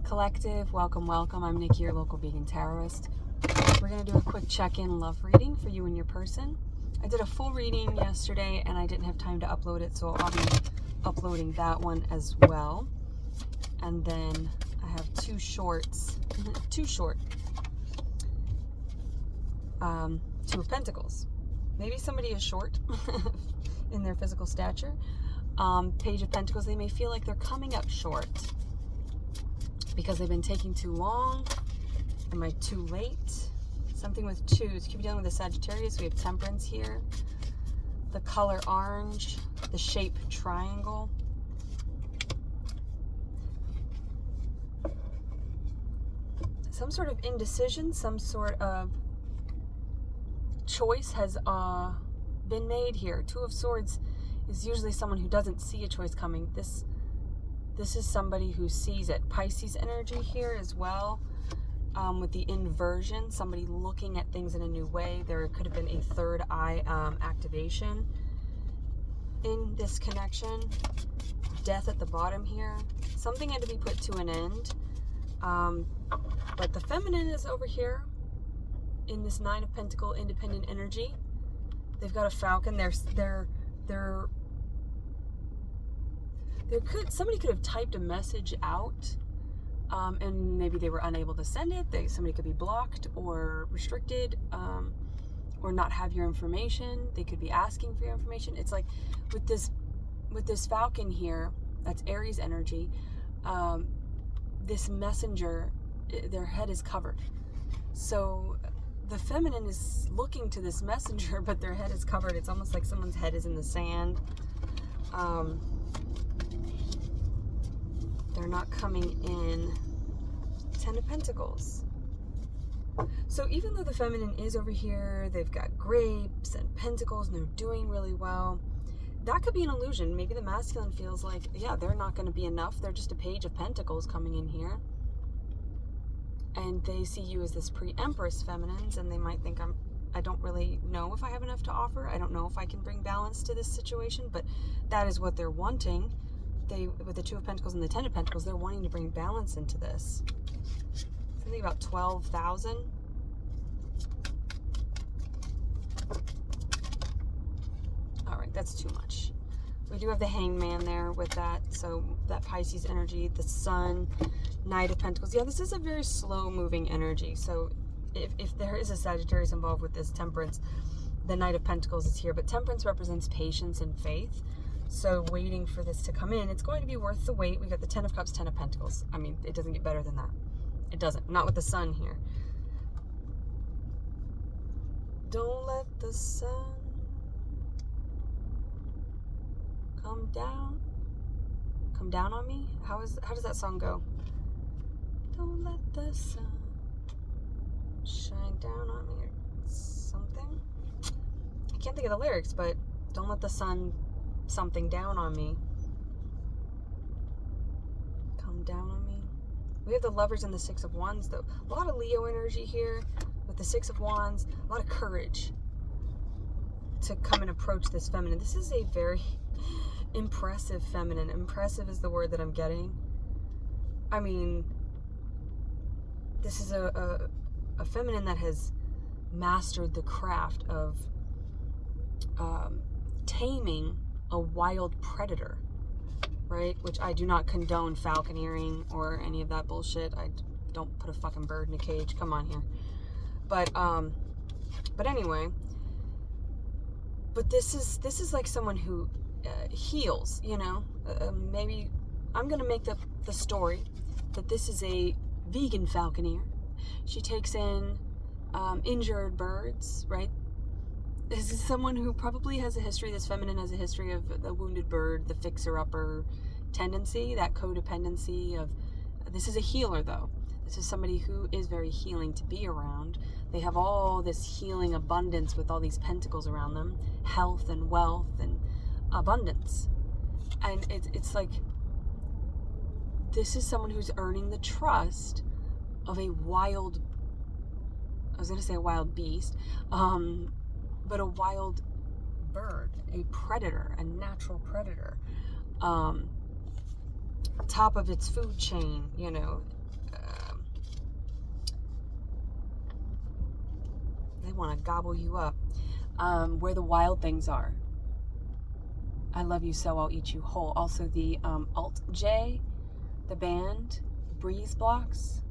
Collective, welcome. I'm Nikki, your local vegan tarotist. We're going to do a quick check-in love reading for you and your person. I did a full reading yesterday and I didn't have time to upload it, so I'll be uploading that one as well. And then I have two short, Two of Pentacles. Maybe somebody is short in their physical stature. Page of Pentacles, they may feel like they're coming up short because they've been taking too long. Am I too late? Something with twos. Could be dealing with a Sagittarius. We have Temperance here. The color orange. The shape triangle. Some sort of indecision, some sort of choice has been made here. Two of Swords is usually someone who doesn't see a choice coming. This is somebody who sees it. Pisces energy here as well, with the inversion, somebody looking at things in a new way. There could have been a third eye activation in this connection. Death at the bottom here. Something had to be put to an end. But the feminine is over here in this Nine of Pentacle independent energy. They've got a falcon. Somebody could have typed a message out, and maybe they were unable to send it. Somebody could be blocked or restricted, or not have your information. They could be asking for your information. It's like with this falcon here, that's Aries energy. This messenger, their head is covered. So the feminine is looking to this messenger, but their head is covered. It's almost like someone's head is in the sand. They're not coming in. Ten of Pentacles. So even though the feminine is over here, they've got grapes and pentacles and they're doing really well, that could be an illusion. Maybe the masculine feels like, yeah, they're not going to be enough. They're just a page of pentacles coming in here. And they see you as this pre-empress feminines, and they might think I don't really know if I have enough to offer. I don't know if I can bring balance to this situation, but that is what they're wanting. With the Two of Pentacles and the Ten of Pentacles, they're wanting to bring balance into this. Something about 12,000. All right, that's too much. We do have the Hangman there with that, so that Pisces energy, the Sun, Knight of Pentacles. Yeah, this is a very slow-moving energy, so if there is a Sagittarius involved with this Temperance, the Knight of Pentacles is here, but Temperance represents patience and faith. So waiting for this to come in, it's going to be worth the wait. We got the Ten of Cups, Ten of Pentacles. I mean, it doesn't get better than that. It doesn't. Not with the Sun here. Don't let the sun come down on me. How does that song go? Don't let the sun shine down on me, or something. I can't think of the lyrics, but don't let the sun something down on me. Come down on me. We have the Lovers and the Six of Wands, though. A lot of Leo energy here with the Six of Wands. A lot of courage to come and approach this feminine. This is a very impressive feminine. Impressive is the word that I'm getting. I mean, this is a feminine that has mastered the craft of taming a wild predator, right? Which I do not condone falconeering or any of that bullshit. I don't put a fucking bird in a cage. Come on here. But anyway, but this is like someone who heals, you know. Maybe I'm gonna make the story that this is a vegan falconer. She takes in injured birds, right? This is someone who probably has a history, this feminine has a history of the wounded bird, the fixer-upper tendency, that codependency of, this is a healer though. This is somebody who is very healing to be around. They have all this healing abundance with all these pentacles around them, health and wealth and abundance. And it's like, this is someone who's earning the trust of a wild, I was going to say a wild beast, but a wild bird, a predator, a natural predator, top of its food chain, you know, want to gobble you up. Where the wild things are. I love you so I'll eat you whole. Also the Alt J, the band, breeze blocks.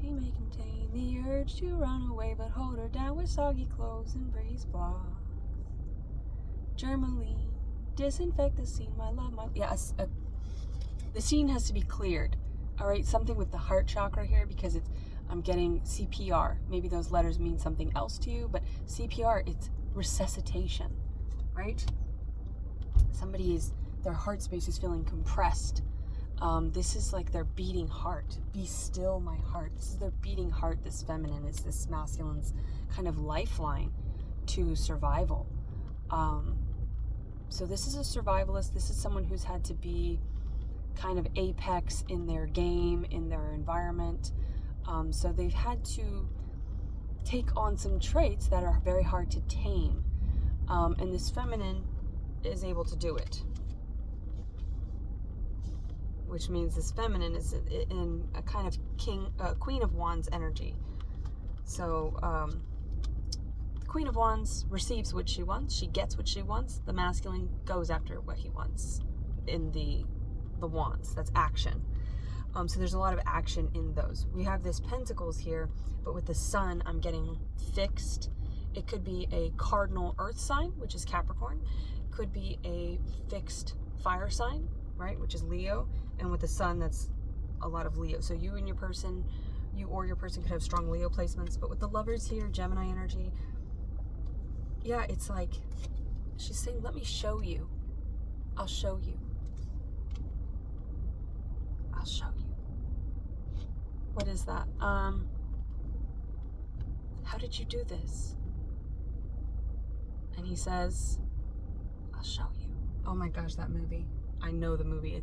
She may contain the urge to run away, but hold her down with soggy clothes and breeze blocks. Germaline, disinfect the scene, my love, my... Yes, the scene has to be cleared. All right, something with the heart chakra here, because I'm getting CPR. Maybe those letters mean something else to you, but CPR, it's resuscitation, right? Their heart space is feeling compressed. This is like their beating heart. Be still, my heart. This is their beating heart. This feminine is this masculine's kind of lifeline to survival. So this is a survivalist. This is someone who's had to be kind of apex in their game, in their environment. So they've had to take on some traits that are very hard to tame. And this feminine is able to do it. Which means this feminine is in a kind of Queen of Wands energy. So the Queen of Wands receives what she wants. She gets what she wants. The masculine goes after what he wants in the wands. That's action. So there's a lot of action in those. We have this Pentacles here, but with the Sun, I'm getting fixed. It could be a cardinal earth sign, which is Capricorn. It could be a fixed fire sign, right, which is Leo. And with the Sun, that's a lot of Leo. So you or your person could have strong Leo placements. But with the Lovers here, Gemini energy, yeah, it's like she's saying, let me show you. I'll show you. I'll show you. What is that? How did you do this? And he says, I'll show you. Oh my gosh, that movie. I know the movie.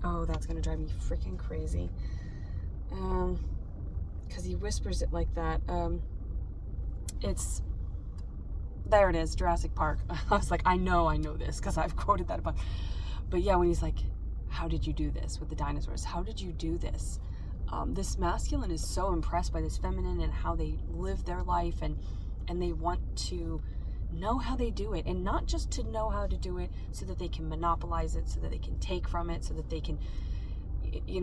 Oh, that's gonna drive me freaking crazy. Because he whispers it like that. There it is, Jurassic Park. I was like, I know this, because I've quoted that a bunch. But yeah, when he's like, how did you do this with the dinosaurs? How did you do this? This masculine is so impressed by this feminine and how they live their life, and they want to know how they do it, and not just to know how to do it so that they can monopolize it, so that they can take from it, so that they can,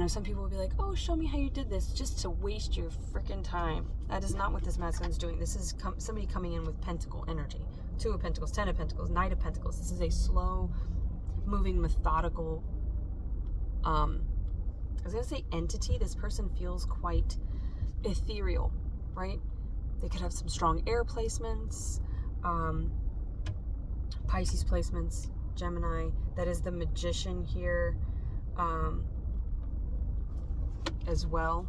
some people will be like, oh, show me how you did this, just to waste your freaking time. That is not what this masculine's doing. This is somebody coming in with pentacle energy. 2 of Pentacles, 10 of Pentacles, Knight of Pentacles. This is a slow moving, methodical, I was gonna say entity. This person feels quite ethereal, right? They could have some strong air placements, Pisces placements, Gemini. That is the Magician here, as well.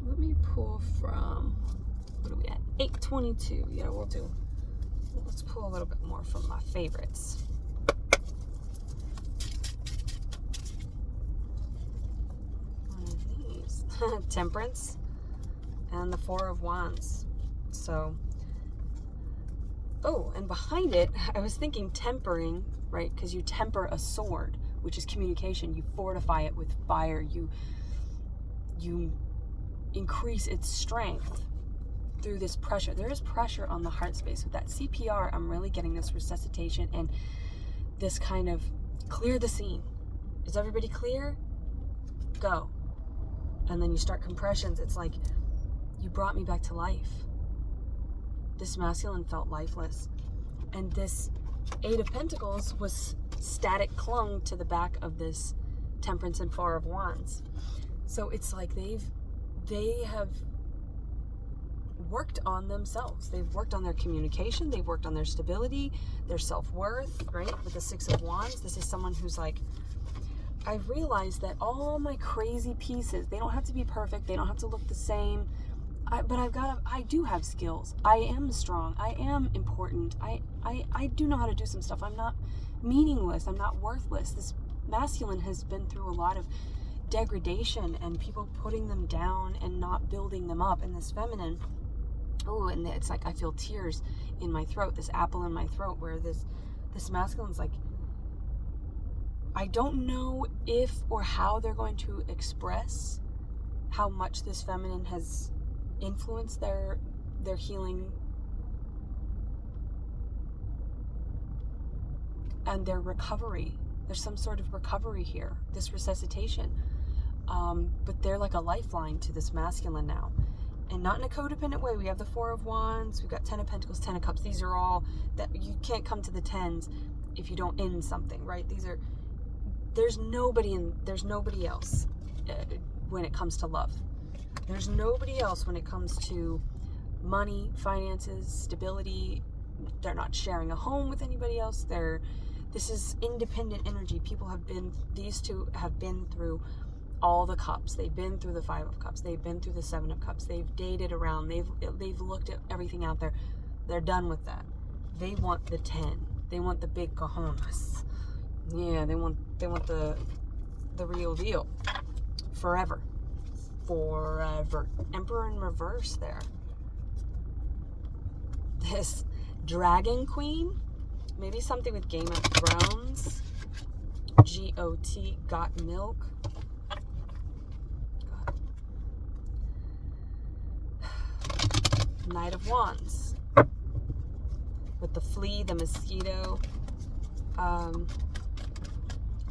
Let me pull from, what are we at? 822. Yeah, let's pull a little bit more from my favorites. Temperance and the 4 of Wands. So, oh, and behind it, I was thinking tempering, right? Because you temper a sword, which is communication. You fortify it with fire. You increase its strength through this pressure. There is pressure on the heart space. With that CPR, I'm really getting this resuscitation and this kind of clear the scene. Is everybody clear? Go. And then you start compressions. It's like, you brought me back to life. This masculine felt lifeless. And this 8 of Pentacles was static, clung to the back of this Temperance and 4 of Wands. So it's like they have worked on themselves. They've worked on their communication. They've worked on their stability, their self-worth, right? With the 6 of Wands, this is someone who's like, I've realized that all my crazy pieces, they don't have to be perfect. They don't have to look the same. But I do have skills. I am strong. I am important. I do know how to do some stuff. I'm not meaningless. I'm not worthless. This masculine has been through a lot of degradation and people putting them down and not building them up. And this feminine, oh, and it's like I feel tears in my throat, this apple in my throat, where this masculine's like, I don't know if or how they're going to express how much this feminine has influenced their healing and their recovery. There's some sort of recovery here, this resuscitation. But they're like a lifeline to this masculine now. And not in a codependent way. We have the 4 of Wands, we've got 10 of Pentacles, 10 of Cups. These are all that you can't come to the 10s if you don't end something, right? There's nobody else when it comes to love. There's nobody else when it comes to money, finances, stability. They're not sharing a home with anybody else. This is independent energy. These two have been through all the cups. They've been through the 5 of Cups. They've been through the 7 of Cups. They've dated around. They've looked at everything out there. They're done with that. They want the 10. They want the big cojones. Yeah, they want the real deal. Forever. Emperor in reverse there. This Dragon Queen. Maybe something with Game of Thrones. G-O-T, got milk. Knight of Wands. With the flea, the mosquito.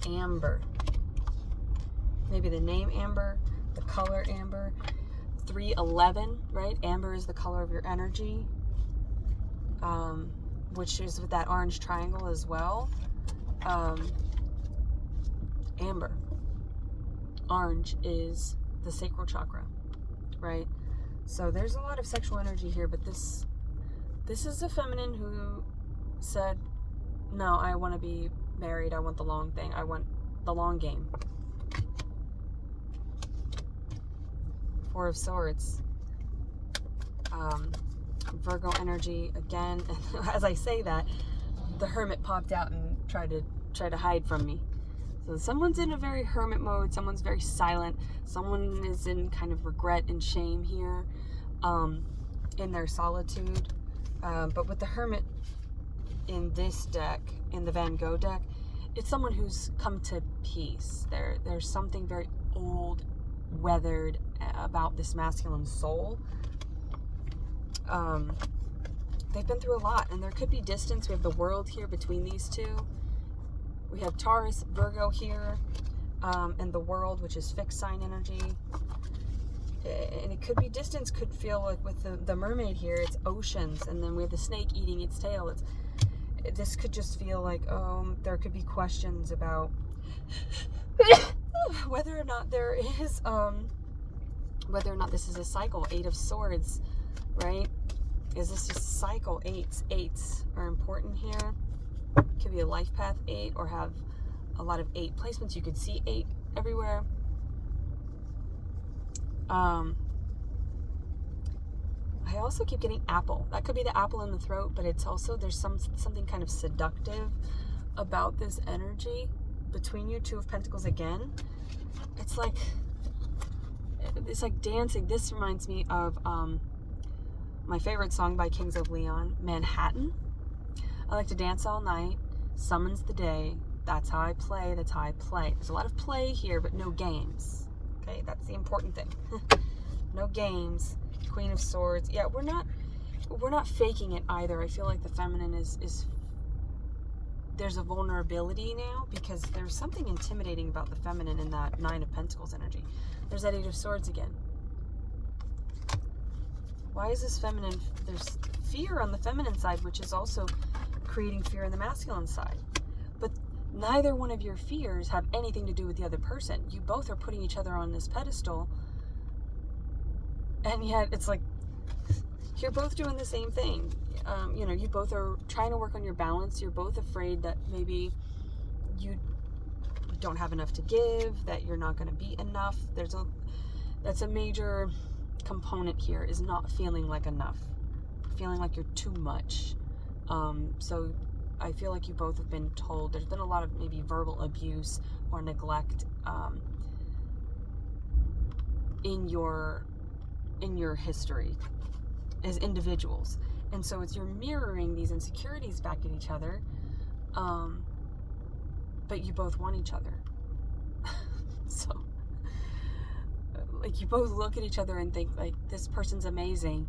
Amber. Maybe the name Amber, the color Amber. 311, right? Amber is the color of your energy. Which is with that orange triangle as well. Amber. Orange is the sacral chakra, right? So there's a lot of sexual energy here, but this is a feminine who said, no, I want to be married. I want the long thing. I want the long game. 4 of Swords. Virgo energy again. And as I say that, the Hermit popped out and tried to hide from me. So someone's in a very hermit mode. Someone's very silent. Someone is in kind of regret and shame here, in their solitude. But with the Hermit in this deck, in the Van Gogh deck, it's someone who's come to peace. There's something very old, weathered about this masculine soul. They've been through a lot, and there could be distance. We have the World here between these two. We have Taurus, Virgo here, and the World, which is fixed sign energy. And it could be distance, could feel like with the mermaid here, it's oceans, and then we have the snake eating its tail. This could just feel like, there could be questions about whether or not there is, whether or not this is a cycle. 8 of Swords, right? Is this just a cycle? Eights are important here. Could be a life path 8, or have a lot of 8 placements. You could see 8 everywhere. I also keep getting apple. That could be the apple in the throat, but it's also, there's something kind of seductive about this energy between you. 2 of Pentacles again. It's like dancing. This reminds me of my favorite song by Kings of Leon, Manhattan. I like to dance all night, summons the day. That's how I play. That's how I play. There's a lot of play here, but no games. Okay, that's the important thing. No games. Queen of Swords. Yeah, we're not faking it either. I feel like the feminine is there's a vulnerability now, because there's something intimidating about the feminine in that 9 of Pentacles energy. There's that 8 of Swords again. Why is this feminine? There's fear on the feminine side, which is also creating fear on the masculine side. But neither one of your fears have anything to do with the other person. You both are putting each other on this pedestal, and yet it's like you're both doing the same thing. You both are trying to work on your balance. You're both afraid that maybe you don't have enough to give, that you're not going to be enough. That's a major component here, is not feeling like enough, feeling like you're too much. So I feel like you both have been told, there's been a lot of maybe verbal abuse or neglect in your history as individuals, and so you're mirroring these insecurities back at each other, but you both want each other. So like you both look at each other and think like, this person's amazing,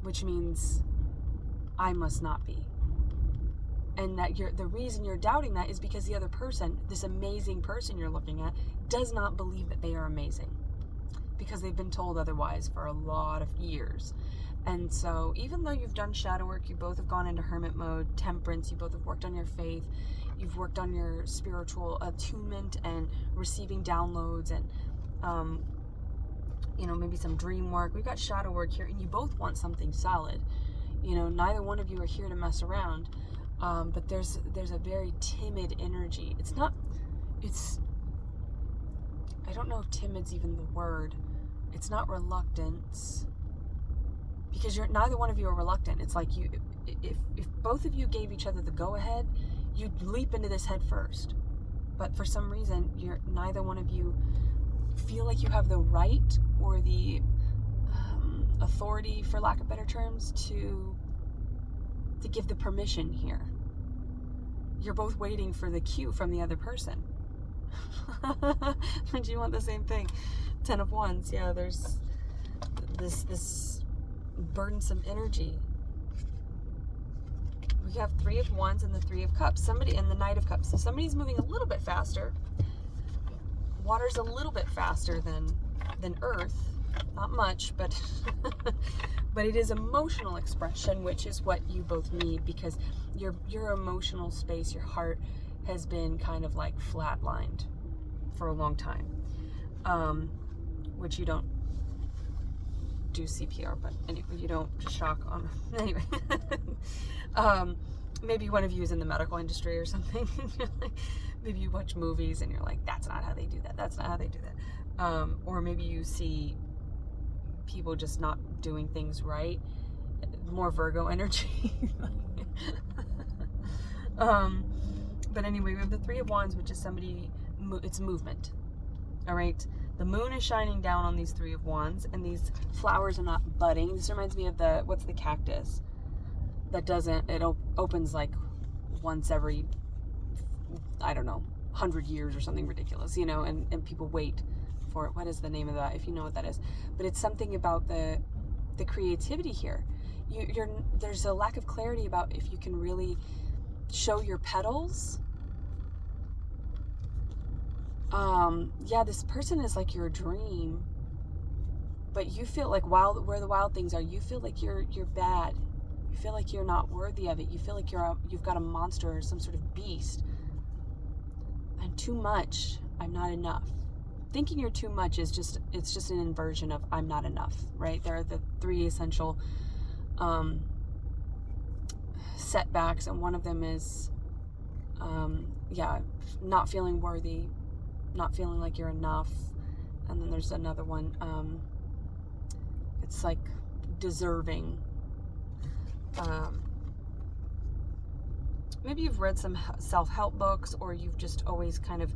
which means I must not be. And that the reason you're doubting that is because the other person, this amazing person you're looking at, does not believe that they are amazing, because they've been told otherwise for a lot of years. And so even though you've done shadow work, you both have gone into hermit mode, temperance, you both have worked on your faith, you've worked on your spiritual attunement and receiving downloads and, you know, maybe some dream work. We've got shadow work here, and you both want something solid. You know, neither one of you are here to mess around. But there's a very timid energy. I don't know if timid's even the word. It's not reluctance, because neither one of you are reluctant. It's like if both of you gave each other the go-ahead, you'd leap into this head first. But for some reason, neither one of you feel like you have the right or the authority, for lack of better terms, to give the permission here. You're both waiting for the cue from the other person. And you want the same thing. 10 of Wands. Yeah, there's this burdensome energy. We have 3 of Wands and the 3 of Cups. Somebody, and the Knight of Cups. So somebody's moving a little bit faster. Water's a little bit faster than Earth. Not much, but but it is emotional expression, which is what you both need, because your emotional space, your heart, has been kind of like flatlined for a long time, which you don't do CPR, but anyway, you don't shock on, anyway. Maybe one of you is in the medical industry or something. Maybe you watch movies and you're like, that's not how they do that, that's not how they do that. Or maybe you see people just not doing things right. More Virgo energy. But anyway, we have the 3 of Wands, which is somebody, it's movement. All right, the moon is shining down on these 3 of Wands, and these flowers are not budding. This reminds me of what's the cactus that doesn't, it opens like once every, I don't know, 100 years or something ridiculous, you know, and people wait for it. What is the name of that, if you know what that is? But it's something about the creativity here. There's a lack of clarity about if you can really show your petals. Yeah, this person is like your dream, but you feel like where the wild things are, you feel like you're bad. You feel like you're not worthy of it. You feel like you've got a monster or some sort of beast. I'm too much. I'm not enough. Thinking you're too much is just an inversion of I'm not enough, right? There are the 3 essential setbacks, and one of them is not feeling worthy, not feeling like you're enough. And then there's another one, it's like deserving. Maybe you've read some self-help books, or you've just always kind of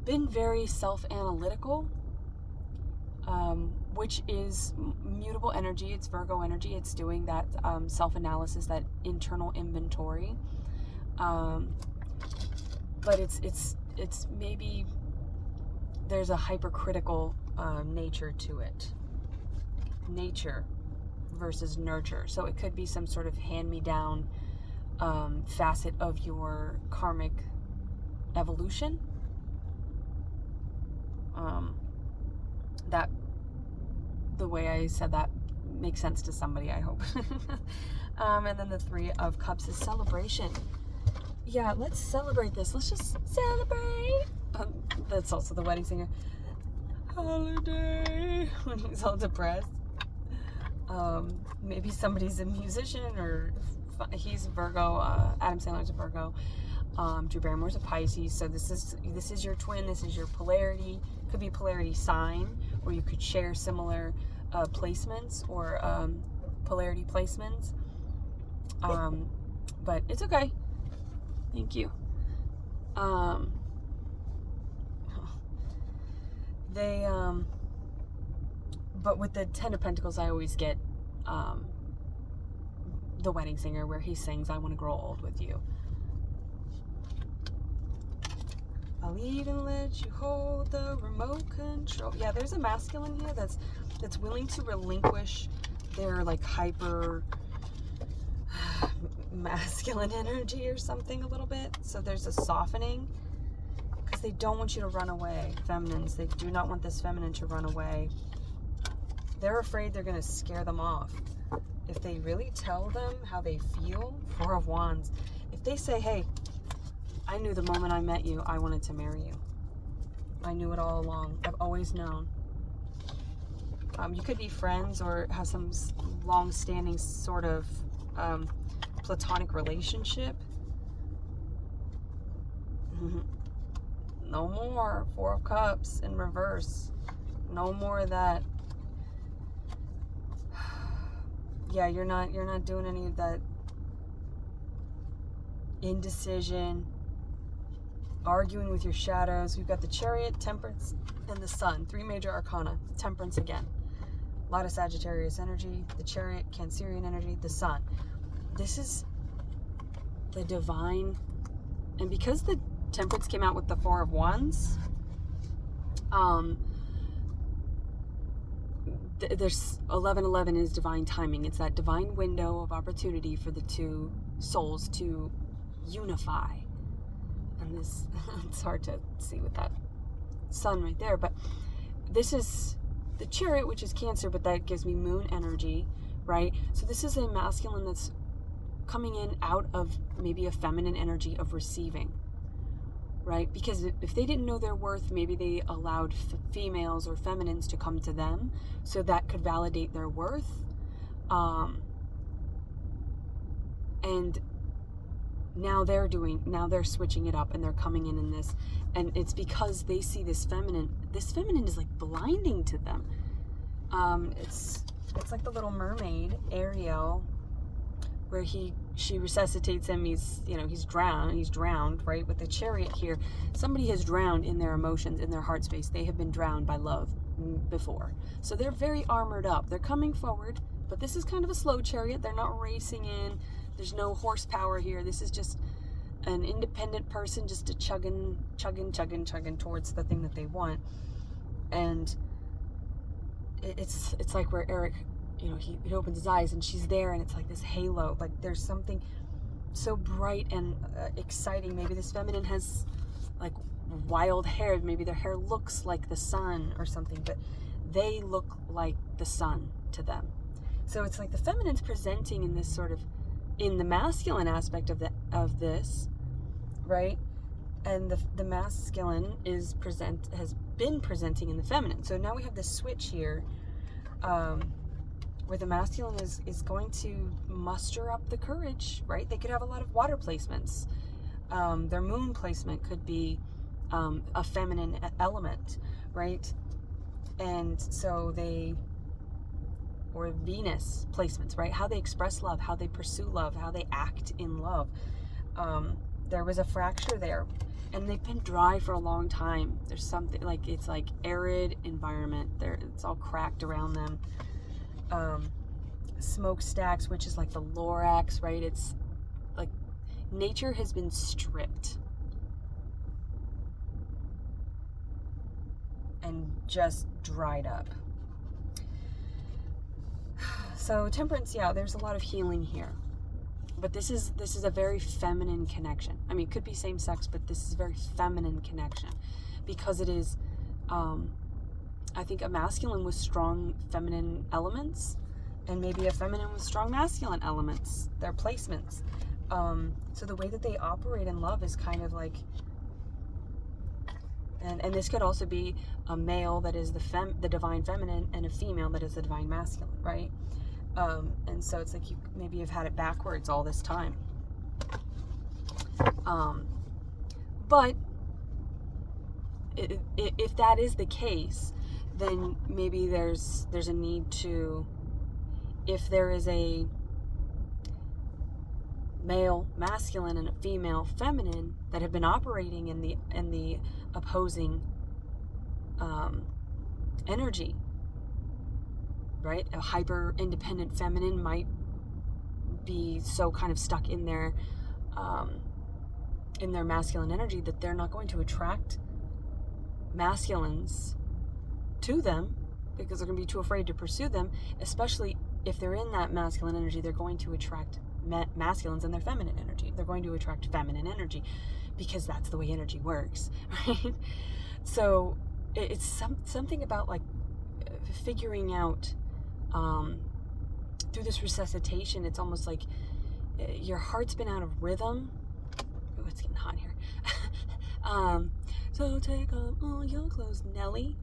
been very self-analytical, which is mutable energy. It's Virgo energy. It's doing that self-analysis, that internal inventory. But it's maybe there's a hypercritical nature to it. Nature versus nurture. So it could be some sort of hand-me-down facet of your karmic evolution. That the way I said that makes sense to somebody, I hope. And then the 3 of Cups is celebration. Yeah, let's celebrate this. Let's just celebrate. That's also the wedding singer. Holiday. When he's all depressed. Maybe somebody's a musician, or he's Virgo. Adam Sandler's a Virgo. Drew Barrymore's a Pisces. So this is your twin. This is your polarity. Could be polarity sign, or you could share similar placements, or polarity placements. But it's okay. Thank you. But with the 10 of Pentacles, I always get the wedding singer, where he sings, I want to grow old with you. I'll even let you hold the remote control. Yeah, there's a masculine here that's willing to relinquish their like hyper masculine energy or something a little bit. So there's a softening because they don't want you to run away. Feminines, they do not want this feminine to run away. They're afraid they're going to scare them off. If they really tell them how they feel, Four of Wands, if they say, hey, I knew the moment I met you, I wanted to marry you. I knew it all along. I've always known. You could be friends or have some long-standing sort of platonic relationship. No more Four of Cups in reverse. No more of that. Yeah, you're not doing any of that indecision, arguing with your shadows. We've got the Chariot, Temperance, and the Sun. 3 major arcana. Temperance again. A lot of Sagittarius energy. The Chariot, Cancerian energy. The Sun. This is the divine. And because the Temperance came out with the Four of Wands, there's 11:11 is divine timing. It's that divine window of opportunity for the two souls to unify. And this, it's hard to see with that sun right there, but this is the Chariot, which is Cancer, but that gives me moon energy, right? So this is a masculine that's coming in out of maybe a feminine energy of receiving, right? Because if they didn't know their worth, maybe they allowed females or feminines to come to them, so that could validate their worth. And now they're switching it up and they're coming in this, and it's because they see this feminine is like blinding to them. It's like the Little Mermaid, Ariel, where she resuscitates him. He's drowned, right? With the Chariot here, somebody has drowned in their emotions, in their heart space. They have been drowned by love before, so they're very armored up. They're coming forward, but this is kind of a slow Chariot. They're not racing in. There's no horsepower here. This is just an independent person, just a chugging towards the thing that they want. And it's like where Eric, he opens his eyes and she's there, and it's like this halo. Like there's something so bright and exciting. Maybe this feminine has like wild hair. Maybe their hair looks like the sun or something, but they look like the sun to them. So it's like the feminine's presenting in this sort of, in the masculine aspect of this, right? And the masculine has been presenting in the feminine. So now we have this switch here, where the masculine is going to muster up the courage, right? They could have a lot of water placements. Their moon placement could be a feminine element, right? And so or Venus placements, right? How they express love, how they pursue love, how they act in love. There was a fracture there, and they've been dry for a long time. There's something like, it's like arid environment there. It's all cracked around them. Smokestacks, which is like the Lorax, right? It's like nature has been stripped and just dried up. So Temperance, yeah, there's a lot of healing here, but this is a very feminine connection. I mean, it could be same sex, but this is a very feminine connection because it is, I think, a masculine with strong feminine elements, and maybe a feminine with strong masculine elements, their placements. So the way that they operate in love is kind of like, and this could also be a male that is the divine feminine and a female that is the divine masculine, right? And so it's like maybe you've had it backwards all this time. But if that is the case, then maybe there's a need to, if there is a male masculine and a female feminine that have been operating in the opposing energy, right? A hyper independent feminine might be so kind of stuck in their in their masculine energy, that they're not going to attract masculines to them because they're going to be too afraid to pursue them, especially if they're in that masculine energy. They're going to attract masculines in their feminine energy. They're going to attract feminine energy because that's the way energy works, right? So it's something about like figuring out through this resuscitation. It's almost like your heart's been out of rhythm. Oh, it's getting hot here. So take off all your clothes, Nelly.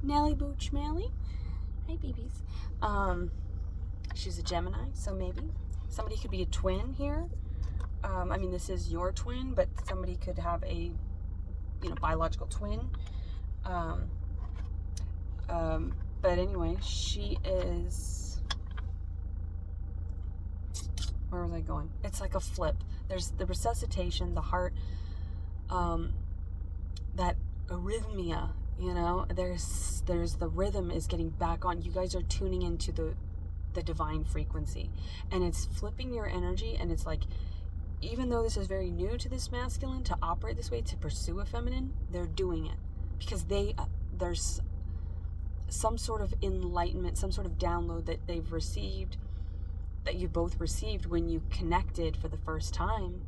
Nelly Booch Mally. Hi, babies. She's a Gemini, so maybe somebody could be a twin here. I mean, this is your twin, but somebody could have a, biological twin. But anyway, she is, where was I going? It's like a flip. There's the resuscitation, the heart, that arrhythmia, there's the rhythm is getting back on. You guys are tuning into the divine frequency, and it's flipping your energy. And it's like, even though this is very new to this masculine to operate this way, to pursue a feminine, they're doing it because there's some sort of enlightenment, some sort of download that they've received, that you both received when you connected for the first time,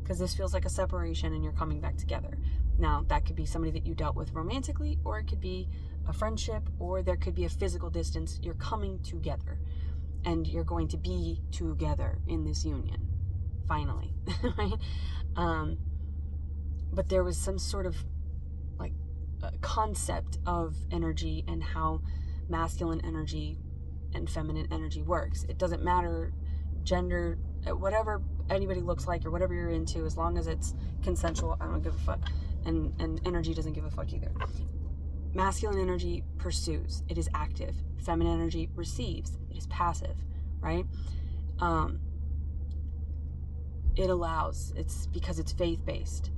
because this feels like a separation and you're coming back together. Now, that could be somebody that you dealt with romantically, or it could be a friendship, or there could be a physical distance. You're coming together, and you're going to be together in this union, finally, right? But there was some sort of like concept of energy and how masculine energy and feminine energy works. It doesn't matter gender, whatever anybody looks like or whatever you're into, as long as it's consensual, I don't give a fuck. And energy doesn't give a fuck either. Masculine energy pursues, it is active. Feminine energy receives, it is passive, right? It allows, it's because it's faith-based.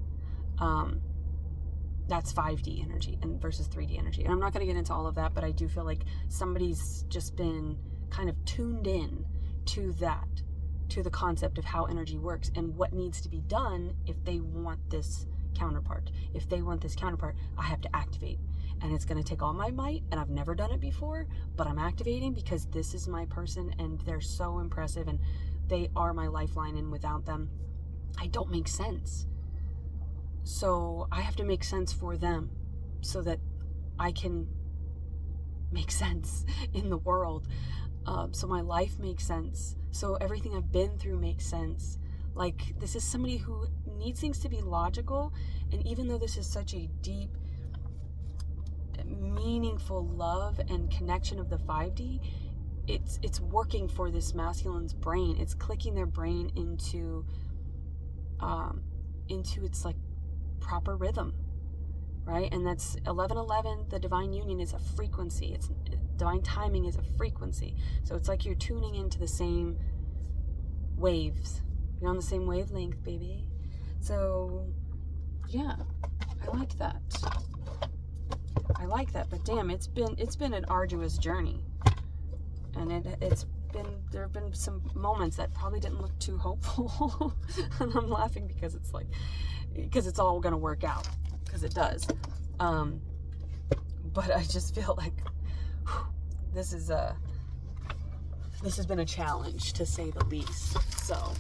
That's 5D energy and versus 3D energy. And I'm not going to get into all of that, but I do feel like somebody's just been kind of tuned in to that, to the concept of how energy works and what needs to be done if they want this counterpart. If they want this counterpart, I have to activate. And it's going to take all my might, and I've never done it before, but I'm activating because this is my person, and they're so impressive, and they are my lifeline, and without them, I don't make sense. So I have to make sense for them so that I can make sense in the world. So my life makes sense. So everything I've been through makes sense. Like, this is somebody who needs things to be logical. And even though this is such a deep, meaningful love and connection of the 5D, it's working for this masculine's brain. It's clicking their brain into its like proper rhythm, right? And that's 1111. The divine union is a frequency. It's divine timing is a frequency. So it's like you're tuning into the same waves. You're on the same wavelength, baby. So yeah, I like that. But damn, it's been an arduous journey, and there have been some moments that probably didn't look too hopeful. And I'm laughing because it's all gonna work out, because it does. But I just feel like this has been a challenge, to say the least. So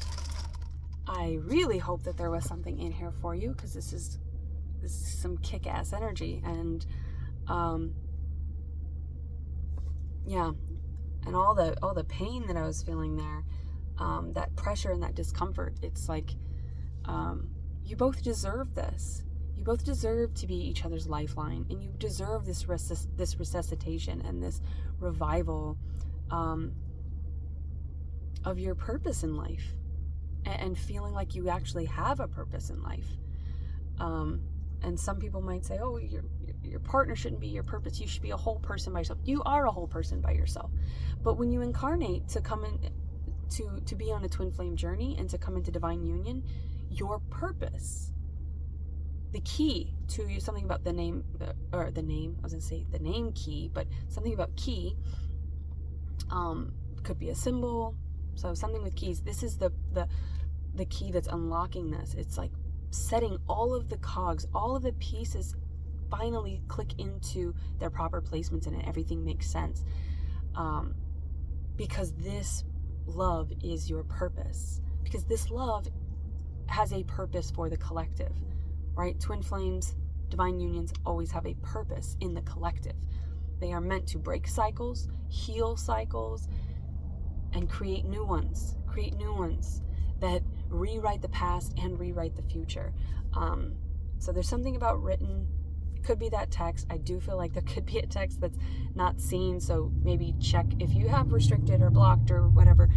I really hope that there was something in here for you, because this is some kick-ass energy. And yeah, and all the pain that I was feeling there, that pressure and that discomfort, it's like, you both deserve this. You both deserve to be each other's lifeline, and you deserve this resuscitation and this revival of your purpose in life, and feeling like you actually have a purpose in life. And some people might say, oh, your partner shouldn't be your purpose. You should be a whole person by yourself. You are a whole person by yourself. But when you incarnate to come in, to be on a twin flame journey and to come into divine union, your purpose, the key to you, something about the name key, but something about key, could be a symbol. So something with keys. This is the the key that's unlocking this. It's like setting all of the cogs, all of the pieces finally click into their proper placements, and everything makes sense. Because this love is your purpose. Because this love has a purpose for the collective, right? Twin flames, divine unions always have a purpose in the collective. They are meant to break cycles, heal cycles, and create new ones that rewrite the past and rewrite the future. So there's something about written. It could be that text. I do feel like there could be a text that's not seen, so maybe check if you have restricted or blocked or whatever.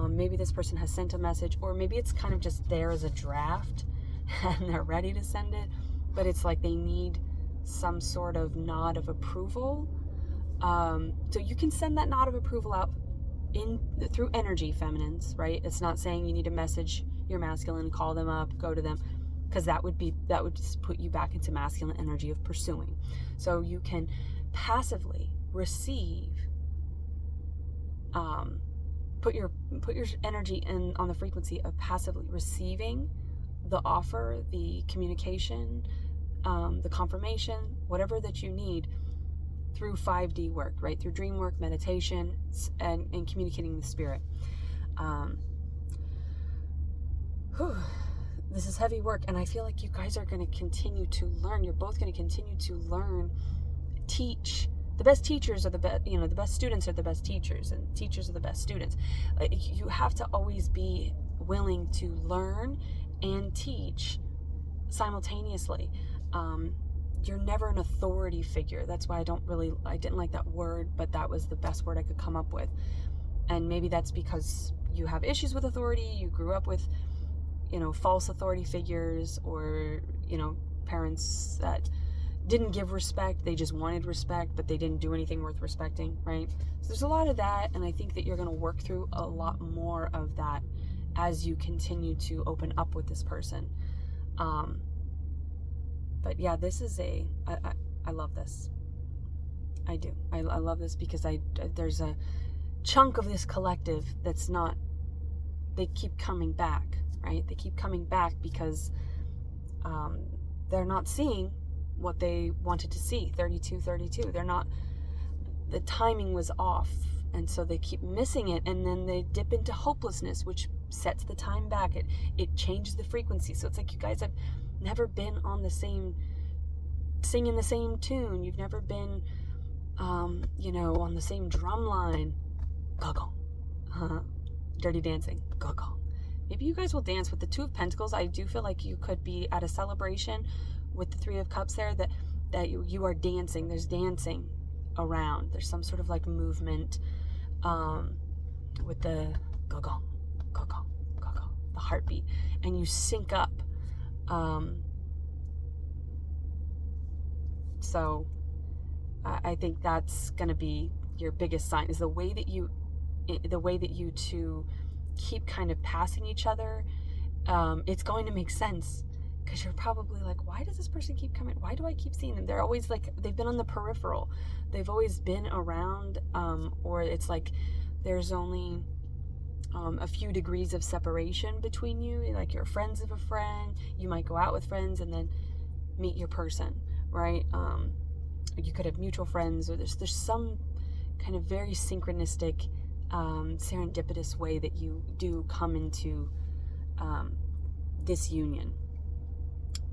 Maybe this person has sent a message, or maybe it's kind of just there as a draft and they're ready to send it, but it's like they need some sort of nod of approval. So you can send that nod of approval out through energy, feminines, right? It's not saying you need to message your masculine, call them up, go to them, because that would just put you back into masculine energy of pursuing. So you can passively receive, put your energy in on the frequency of passively receiving the offer, the communication, the confirmation, whatever that you need, through 5D work, right? Through dream work, meditation, and communicating the spirit. This is heavy work, and I feel like you guys are going to continue to learn. You're both going to continue to learn, teach. The best teachers are the best, the best students are the best teachers, and teachers are the best students. You have to always be willing to learn and teach simultaneously. You're never an authority figure. That's why I didn't like that word, but that was the best word I could come up with. And maybe that's because you have issues with authority. You grew up with, false authority figures, or, parents that didn't give respect. They just wanted respect, but they didn't do anything worth respecting, right? So there's a lot of that, and I think that you're going to work through a lot more of that as you continue to open up with this person. But yeah, this is I love this. I do. I love this because there's a chunk of this collective that's not, they keep coming back, right? They keep coming back because they're not seeing what they wanted to see. 32. They're not, the timing was off, and so they keep missing it, and then they dip into hopelessness, which sets the time back. It changes the frequency. So it's like you guys have never been on the same, singing the same tune. You've never been, on the same drum line. Goggle. Dirty dancing. Goggle. Maybe you guys will dance with the Two of Pentacles. I do feel like you could be at a celebration with the Three of Cups there, that you are dancing. There's dancing around. There's some sort of like movement with the goggle, goggle, goggle, the heartbeat, and you sync up. So I think that's going to be your biggest sign, is the way that you two keep kind of passing each other. It's going to make sense, because you're probably like, why does this person keep coming? Why do I keep seeing them? They're always like, they've been on the peripheral. They've always been around, or it's like there's only a few degrees of separation between you. Like, you're friends of a friend. You might go out with friends and then meet your person, right? You could have mutual friends, or there's some kind of very synchronistic, serendipitous way that you do come into this union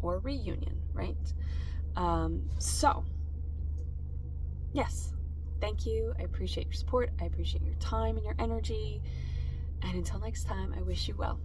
or reunion, right? So yes, thank you. I appreciate your support. I appreciate your time and your energy. And until next time, I wish you well.